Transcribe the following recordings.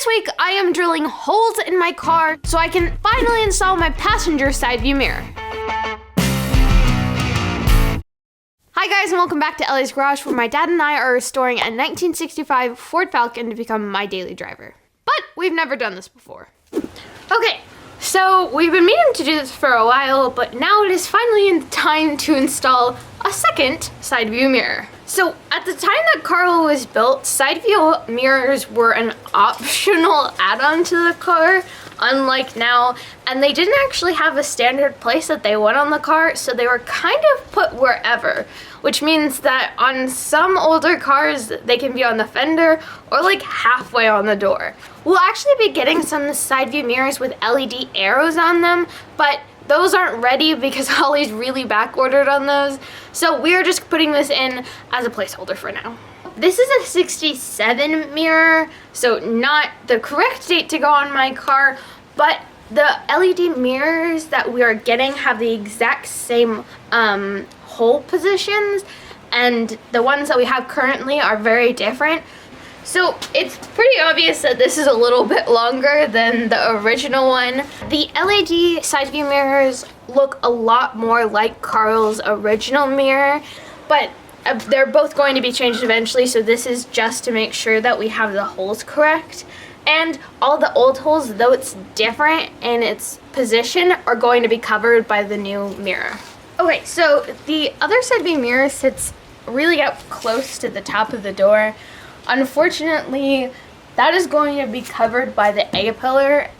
This week, I am drilling holes in my car so I can finally install my passenger side view mirror. Hi guys, and welcome back to Ellie's Garage, where my dad and I are restoring a 1965 Ford Falcon to become my daily driver. But we've never done this before. Okay, so we've been meaning to do this for a while, but now it is finally in time to install a second side view mirror. So at the time that Carl was built, side view mirrors were an optional add-on to the car, unlike now, and they didn't actually have a standard place that they went on the car, so they were kind of put wherever, which means that on some older cars, they can be on the fender or like halfway on the door. We'll actually be getting some side view mirrors with LED arrows on them, but those aren't ready because Holly's really back ordered on those. So we're just putting this in as a placeholder for now. This is a 67 mirror, so not the correct date to go on my car, but the LED mirrors that we are getting have the exact same hole positions, and the ones that we have currently are very different. So it's pretty obvious that this is a little bit longer than the original one. The LED side view mirrors look a lot more like Carl's original mirror, but they're both going to be changed eventually, so this is just to make sure that we have the holes correct. And all the old holes, though it's different in its position, are going to be covered by the new mirror. Okay, so the other side view mirror sits really up close to the top of the door. Unfortunately, that is going to be covered by the A-pillar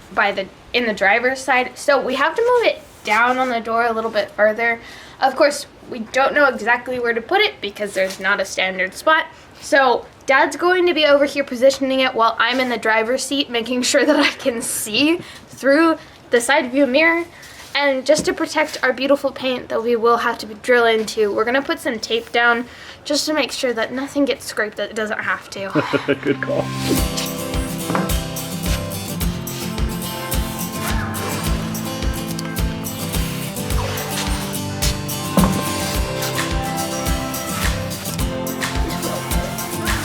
in the driver's side, so we have to move it down on the door a little bit further. Of course, we don't know exactly where to put it because there's not a standard spot, so Dad's going to be over here positioning it while I'm in the driver's seat, making sure that I can see through the side view mirror. And just to protect our beautiful paint that we will have to drill into, we're gonna put some tape down just to make sure that nothing gets scraped that it doesn't have to. Good call.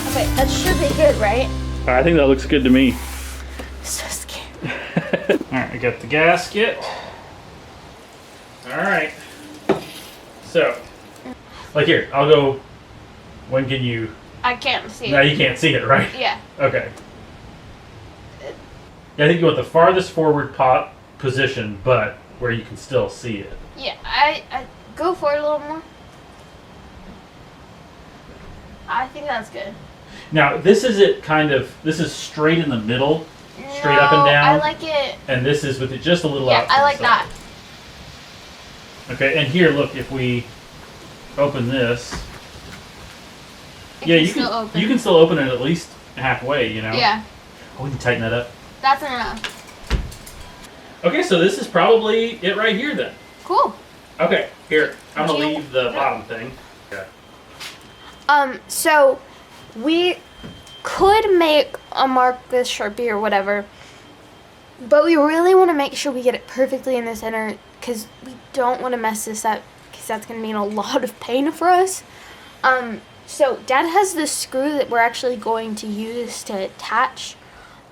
Okay, that should be good, right? I think that looks good to me. So scared. Alright, I got the gasket. Alright. So, like here, I'll go. When can you? I can't see it. No, you can't see it, right? Yeah. Okay. Yeah, I think you want the farthest forward pot position, but where you can still see it. Yeah, I go for it a little more. I think that's good. Now, this is this is straight in the middle, straight up and down. I like it. And this is with it just a little out. Yeah, I like that. Okay, and here, look, if we open this, you can still open it at least halfway, you know? Yeah. Oh, we can tighten that up. That's enough. Okay, so this is probably it right here then. Cool. Okay, here, I'm gonna leave the bottom thing. Okay. So we could make a mark with Sharpie or whatever, but we really want to make sure we get it perfectly in the center because we don't want to mess this up because that's going to mean a lot of pain for us. So Dad has this screw that we're actually going to use to attach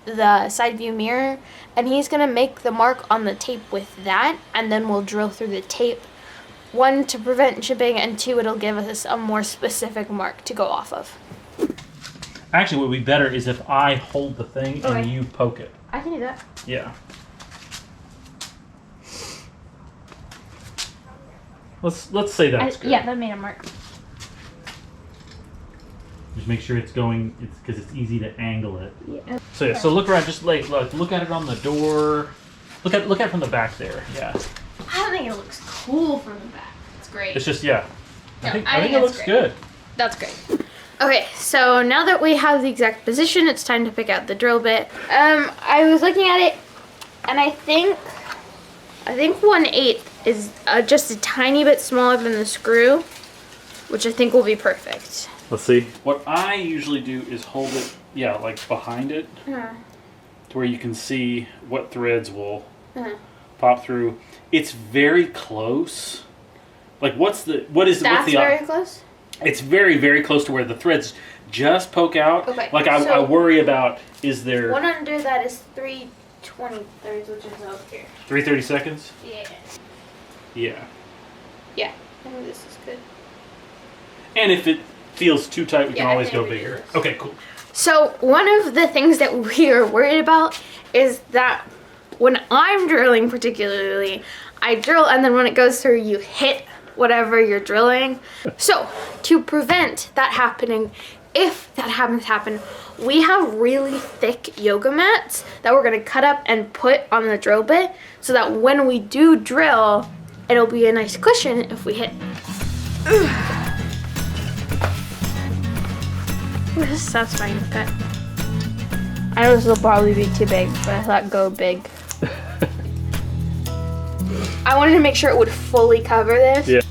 the side view mirror, and he's going to make the mark on the tape with that, and then we'll drill through the tape. One, to prevent chipping, and two, it'll give us a more specific mark to go off of. Actually, what would be better is if I hold the thing and you poke it. I can do that. Yeah. Let's say that's good. Yeah, that made a mark. Just make sure it's going. It's because it's easy to angle it. Yeah. So yeah. So look around. Just like look at it on the door. Look at it from the back there. Yeah. I think it looks cool from the back. It's great. It's just I think it that's looks great. good. That's great. Okay, so now that we have the exact position, it's time to pick out the drill bit. I was looking at it, and I think 1/8 is just a tiny bit smaller than the screw, which I think will be perfect. Let's see. What I usually do is hold it, like behind it, to where you can see what threads will pop through. It's very close. Like, what's the very close? It's very, very close to where the threads just poke out. Okay, Like I worry about, is there... One under that is 3/23, which is over here. 3/30 seconds? Yeah. Yeah. Yeah, I think this is good. And if it feels too tight, we can I always think go we bigger. do this. Okay, cool. So one of the things that we are worried about is that when I'm drilling particularly, I drill and then when it goes through, you hit whatever you're drilling. So to prevent that happening, if that happens to happen, we have really thick yoga mats that we're gonna cut up and put on the drill bit so that when we do drill, it'll be a nice cushion if we hit. Ooh, this is satisfying to cut. I know this will probably be too big, but I thought go big. I wanted to make sure it would fully cover this. Yeah.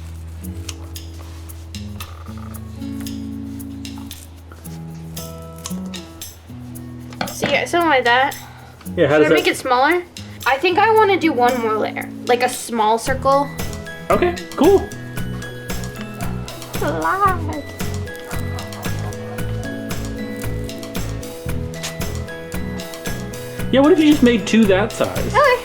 So yeah, something like that. Yeah, how Should does I that... make it smaller? I think I want to do one more layer, like a small circle. Okay, cool. Slide. Yeah, what if you just made 2 that size? Okay.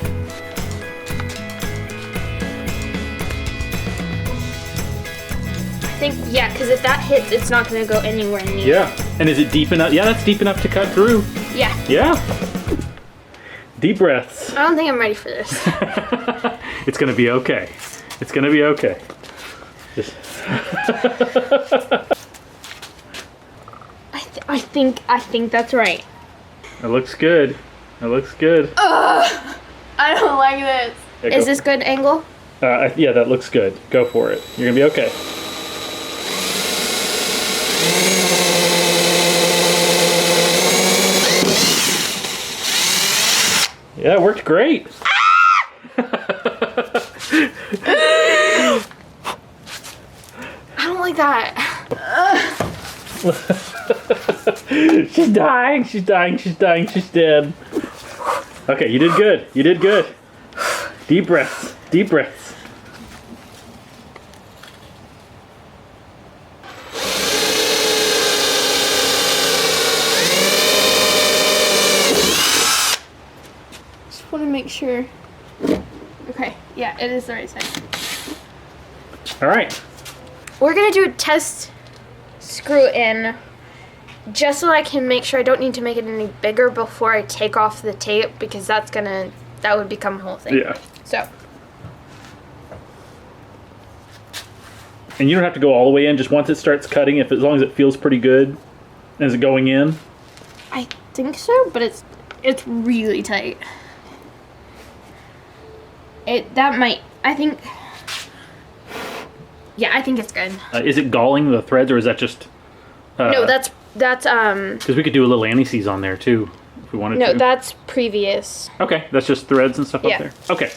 I think, yeah, because if that hits, it's not going to go anywhere near. Yeah. And is it deep enough? Yeah, that's deep enough to cut through. Yeah. Yeah. Deep breaths. I don't think I'm ready for this. It's gonna be okay. It's gonna be okay. Just I think that's right. It looks good. It looks good. Ugh, I don't like this. Yeah, Is this good angle? Yeah, that looks good. Go for it. You're gonna be okay. Yeah, it worked great. I don't like that. She's dying. She's dying. She's dying. She's dead. Okay, you did good. You did good. Deep breaths. Deep breaths. Just want to make sure. Okay, yeah, it is the right size. All right. We're gonna do a test screw in just so I can make sure I don't need to make it any bigger before I take off the tape because that would become a whole thing. Yeah. So. And you don't have to go all the way in. Just once it starts cutting, as long as it feels pretty good, is it going in? I think so, but it's really tight. I think it's good. Is it galling the threads, or is that just? No, that's Because we could do a little anti-seize on there too, if we wanted to. No, that's previous. Okay, that's just threads and stuff up there. Okay.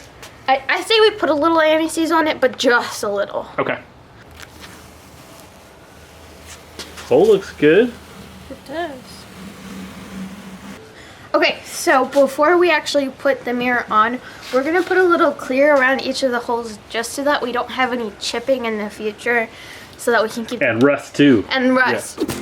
I say we put a little anti-seize on it, but just a little. Okay. Bowl looks good. It does. Okay, so before we actually put the mirror on, we're gonna put a little clear around each of the holes just so that we don't have any chipping in the future, so that we can keep And rust too. and rust. Yeah.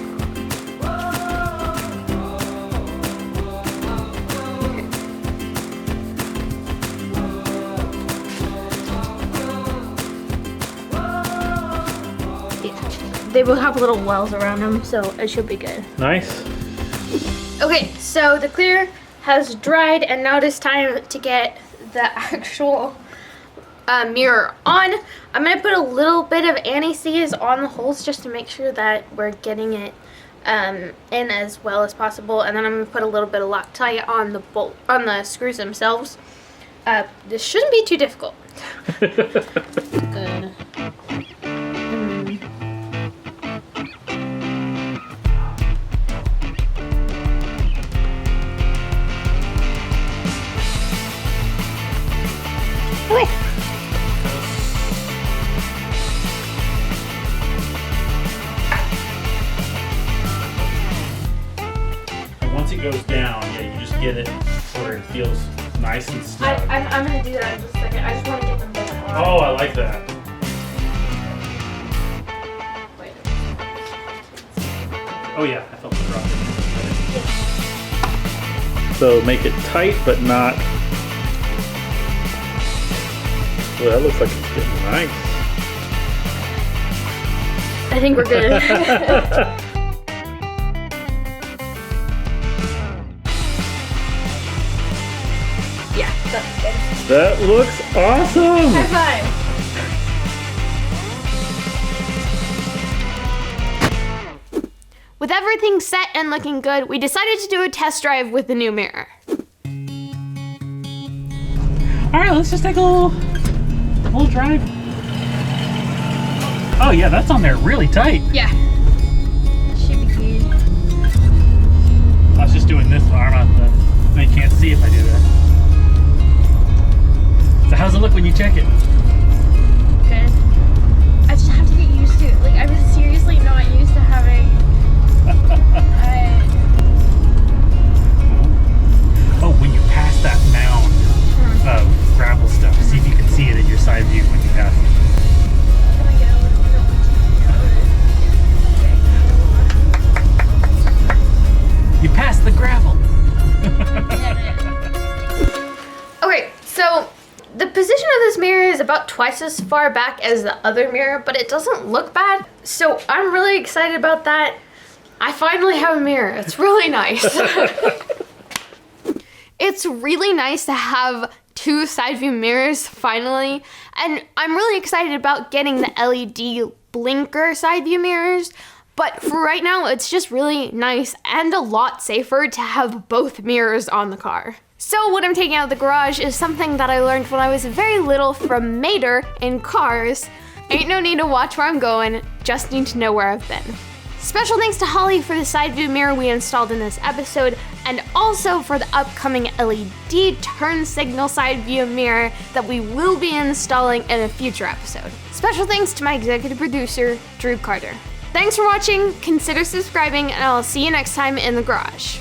They will have little wells around them, so it should be good. Nice. Okay, so the clear has dried, and now it is time to get the actual mirror on. I'm going to put a little bit of anti-seize on the holes just to make sure that we're getting it in as well as possible, and then I'm going to put a little bit of Loctite on the bolt, on the screws themselves. This shouldn't be too difficult. Good. Okay. And once it goes down, yeah, you just get it where it feels nice and snug. I'm going to do that in just a second. I just want to get them both on. Oh, I like that. Wait. Oh yeah, I felt the drop. So make it tight, but not. Well, that looks like it's getting nice. I think we're good. Yeah, that's good. That looks awesome! High five! With everything set and looking good, we decided to do a test drive with the new mirror. Alright, let's just take a little drive. Oh yeah, that's on there really tight. Yeah. Should be good. I was just doing this arm out the, they can't see if I do that. So how's it look when you check it? Good. I just have to get used to it. Like, I was seriously not used to having... Oh, when you pass that mound of gravel stuff, see if you can see it in your side view when you pass it. Can I get a little bit? You passed the gravel. Okay, so the position of this mirror is about twice as far back as the other mirror, but it doesn't look bad. So I'm really excited about that. I finally have a mirror. It's really nice. It's really nice to have two side view mirrors finally. And I'm really excited about getting the LED blinker side view mirrors. But for right now, it's just really nice and a lot safer to have both mirrors on the car. So what I'm taking out of the garage is something that I learned when I was very little from Mater in cars. Ain't no need to watch where I'm going, just need to know where I've been. Special thanks to Holly for the side view mirror we installed in this episode, and also for the upcoming LED turn signal side view mirror that we will be installing in a future episode. Special thanks to my executive producer, Drew Carter. Thanks for watching, consider subscribing, and I'll see you next time in the garage.